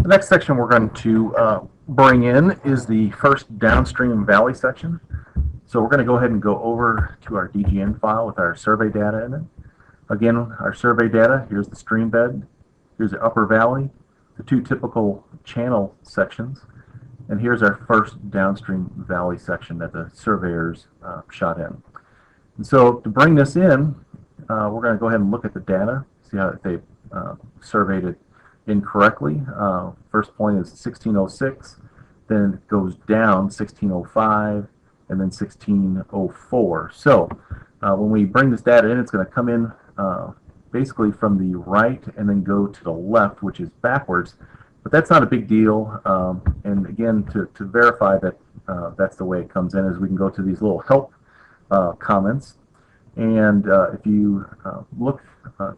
The next section we're going to bring in is the first downstream valley section. So we're going to go ahead and go over to our DGN file with our survey data in it. Again, our survey data, here's the stream bed, here's the upper valley, the two typical channel sections, and here's our first downstream valley section that the surveyors shot in. And so to bring this in, we're going to go ahead and look at the data, see how they surveyed it incorrectly. First point is 1606, then it goes down 1605, and then 1604. So when we bring this data in, it's going to come in basically from the right and then go to the left, which is backwards. But that's not a big deal. And again, to verify that that's the way it comes in, is we can go to these little help comments. And if you look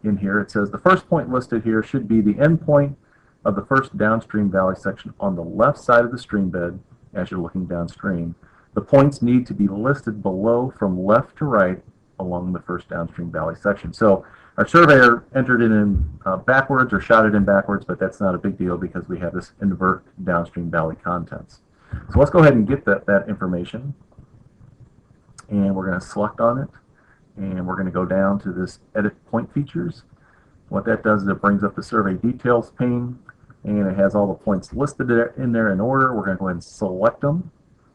in here, it says the first point listed here should be the end point of the first downstream valley section on the left side of the stream bed as you're looking downstream. The points need to be listed below from left to right along the first downstream valley section. So our surveyor entered it in backwards or shot it in backwards, but that's not a big deal because we have this invert downstream valley contents. So let's go ahead and get that information, and we're going to select on it, and we're going to go down to this edit point features. What that does is it brings up the survey details pane, and it has all the points listed in there in order. We're going to go ahead and select them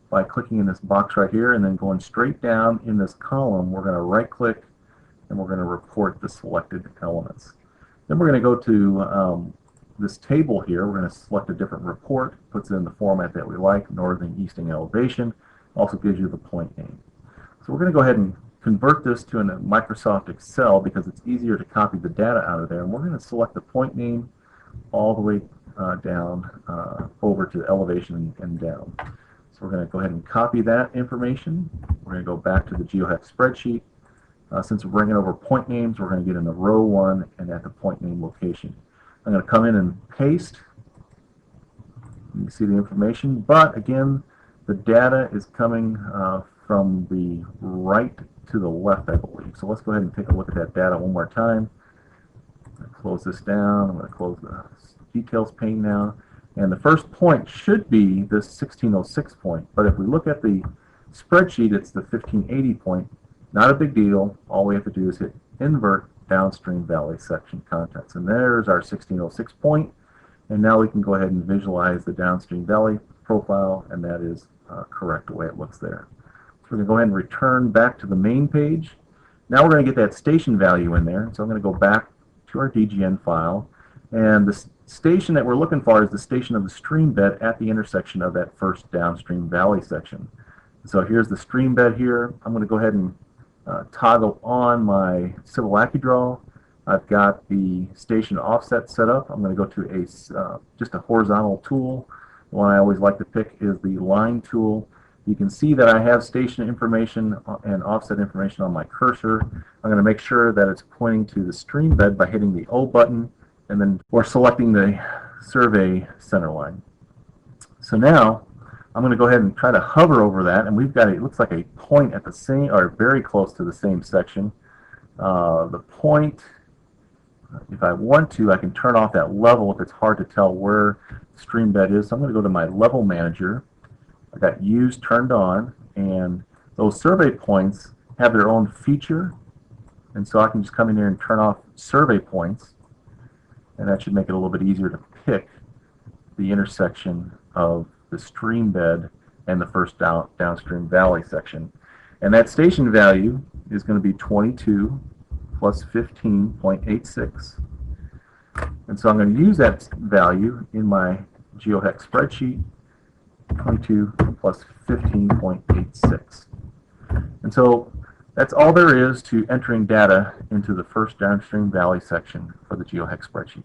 by clicking in this box right here, and then going straight down in this column, we're going to right click and we're going to report the selected elements. Then we're going to go to this table here. We're going to select a different report, puts it in the format that we like, northern easting elevation, also gives you the point name. So we're going to go ahead and convert this to a Microsoft Excel because it's easier to copy the data out of there, and we're going to select the point name all the way down over to elevation and down. So we're going to go ahead and copy that information. We're going to go back to the GeoHec spreadsheet. Since we're bringing over point names, we're going to get in the row 1 and at the point name location. I'm going to come in and paste. You can see the information, but again, the data is coming from the right to the left, I believe. So let's go ahead and take a look at that data one more time. I'm going to close this down. I'm going to close the details pane now. And the first point should be this 1606 point, but if we look at the spreadsheet, it's the 1580 point. Not a big deal. All we have to do is hit invert downstream valley section contents. And there's our 1606 point. And now we can go ahead and visualize the downstream valley profile, and that is correct the way it looks there. So we're going to go ahead and return back to the main page. Now we're going to get that station value in there. So I'm going to go back to our DGN file. And the station that we're looking for is the station of the stream bed at the intersection of that first downstream valley section. So here's the stream bed here. I'm going to go ahead and toggle on my Civil AccuDraw. I've got the station offset set up. I'm going to go to just a horizontal tool. The one I always like to pick is the line tool. You can see that I have station information and offset information on my cursor. I'm going to make sure that it's pointing to the stream bed by hitting the O button, and then we're selecting the survey center line. So now I'm going to go ahead and try to hover over that, and we've got it looks like a point at the same, or very close to the same section. The point, if I want to, I can turn off that level if it's hard to tell where the stream bed is. So I'm going to go to my level manager. I've got use turned on, and those survey points have their own feature, and so I can just come in here and turn off survey points, and that should make it a little bit easier to pick the intersection of the stream bed and the first downstream valley section. And that station value is going to be 22 plus 15.86. And so I'm going to use that value in my GeoHec spreadsheet, 22 plus 15.86. And so that's all there is to entering data into the first downstream valley section for the GeoHec spreadsheet.